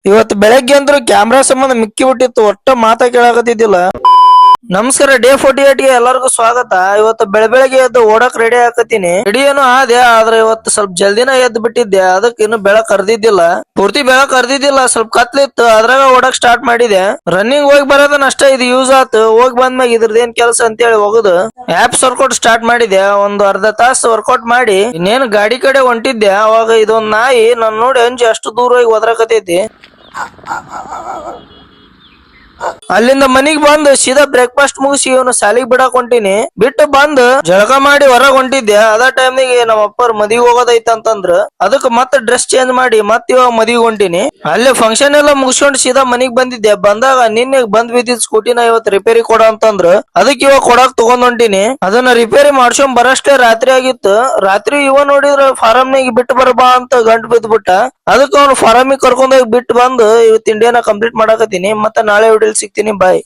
ಇವತ್ತು ಬೆಳಗ್ಗೆ ಅಂದ್ರು ಕ್ಯಾಮ್ರಾ ಸಂಬಂಧ ಮಿಕ್ಕಿ ಬಿಟ್ಟಿತ್ತು, ಒಟ್ಟ ಮಾತಾ ಕೇಳಾಕತ್ತಿದ್ದಿಲ್ಲ. ನಮಸ್ಕಾರ, ಡೇ 48 ಗೆ ಎಲ್ಲರಿಗೂ ಸ್ವಾಗತ. ಇವತ್ತು ಬೆಳಗ್ಗೆ ಎದ್ದು ಓಡಕ್ ರೆಡಿ ಹಾಕತೀನಿ. ರೆಡಿ ಏನೋ ಆದೆ, ಆದ್ರೆ ಇವತ್ತು ಸ್ವಲ್ಪ ಜಲ್ದಿನ ಎದ್ದು ಬಿಟ್ಟಿದ್ದೆ, ಅದಕ್ಕೆ ಇನ್ನು ಬೆಳಕ್ ಕರ್ದಿದ್ದಿಲ್ಲ. ಪೂರ್ತಿ ಬೆಳಕ್ ಕರ್ದಿದ್ದಿಲ್ಲ, ಸ್ವಲ್ಪ ಕತ್ಲಿತ್ತು, ಅದ್ರಾಗ ಓಡಕ್ ಸ್ಟಾರ್ಟ್ ಮಾಡಿದೆ. ರನ್ನಿಂಗ್ ಹೋಗಿ ಬರೋದನ್ನ ಅಷ್ಟೇ ಇದು ಯೂಸ್ ಆತು. ಹೋಗಿ ಬಂದ್ಮ್ಯಾಗ ಇದ್ರದೇನ್ ಕೆಲಸ ಅಂತೇಳಿ ಹೋಗುದು ಆಪ್ಸ್ ವರ್ಕೌಟ್ ಸ್ಟಾರ್ಟ್ ಮಾಡಿದೆ. ಒಂದು ಅರ್ಧ ತಾಸು ವರ್ಕೌಟ್ ಮಾಡಿ ಇನ್ನೇನು ಗಾಡಿ ಕಡೆ ಹೊಂಟಿದ್ದೆ. ಅವಾಗ ಇದೊಂದ್ ನಾಯಿ ನನ್ ನೋಡಿ ಅಂಜಿ ಅಷ್ಟು ದೂರ ಹೋಗಿ ಒದರಾಕತೈತಿ. ಅಲ್ಲಿಂದ ಮನಿಗ್ ಬಂದು ಸೀದಾ ಬ್ರೇಕ್ಫಾಸ್ಟ್ ಮುಗಿಸಿ ಇವನು ಸಾಲಿಗೆ ಬಿಡಾಕ್ ಹೊಂಟಿನಿ. ಬಿಟ್ಟು ಬಂದು ಜಳಕ ಮಾಡಿ ಹೊರಗ್ ಹೊಂಟಿದ್ದೆ. ಅದ ಟೈಮ್ನಿಗೆ ನಮ್ಮ ಅಪ್ಪರ್ ಮದಿಗೆ ಹೋಗೋದೈತ ಅಂತಂದ್ರ ಅದಕ್ಕೆ ಮತ್ತೆ ಡ್ರೆಸ್ ಚೇಂಜ್ ಮಾಡಿ ಮತ್ತೆ ಇವಾಗ ಮದಿಗೆ ಹೊಂಟಿನಿ. ಅಲ್ಲೇ ಫಂಕ್ಷನ್ ಎಲ್ಲ ಮುಗಿಸ್ಕೊಂಡು ಸೀದಾ ಮನಿಗ್ ಬಂದಿದ್ದೆ. ಬಂದಾಗ ನಿನ್ನೆ ಬಂದ್ ಬಿದ್ದಿದ್ ಸ್ಕೂಟಿನ ಇವತ್ತು ರಿಪೇರಿ ಕೊಡ ಅಂತಂದ್ರ ಅದಕ್ಕೆ ಇವಾಗ ಕೊಡಾಕ್ ತಗೊಂಡ್ ಹೊಂಟಿನಿ. ಅದನ್ನ ರಿಪೇರಿ ಮಾಡ್ಸ್ಕೊಂಡ್ ಬರಷ್ಟೇ ರಾತ್ರಿ ಆಗಿತ್ತು. ರಾತ್ರಿ ಇವ ನೋಡಿದ್ರ ಫಾರಮ್ನಾಗ ಬಿಟ್ಟು ಬರಬಾ ಅಂತ ಗಂಟು ಬಿದ್ದ್ಬಿಟ್ಟ. ಅದಕ್ಕೆ ಅವ್ನು ಫಾರಮಿಗೆ ಕರ್ಕೊಂಡೋಗಿ ಬಿಟ್ಟು ಬಂದು ಇವತ್ತು ಇಂಡಿಯಾನ ಕಂಪ್ಲೀಟ್ ಮಾಡಾಕತ್ತೀನಿ. ಮತ್ತೆ ನಾಳೆ ವಿಡಿಯೋ ಸಿಗ್ತೀನಿ. ಬಾಯ್.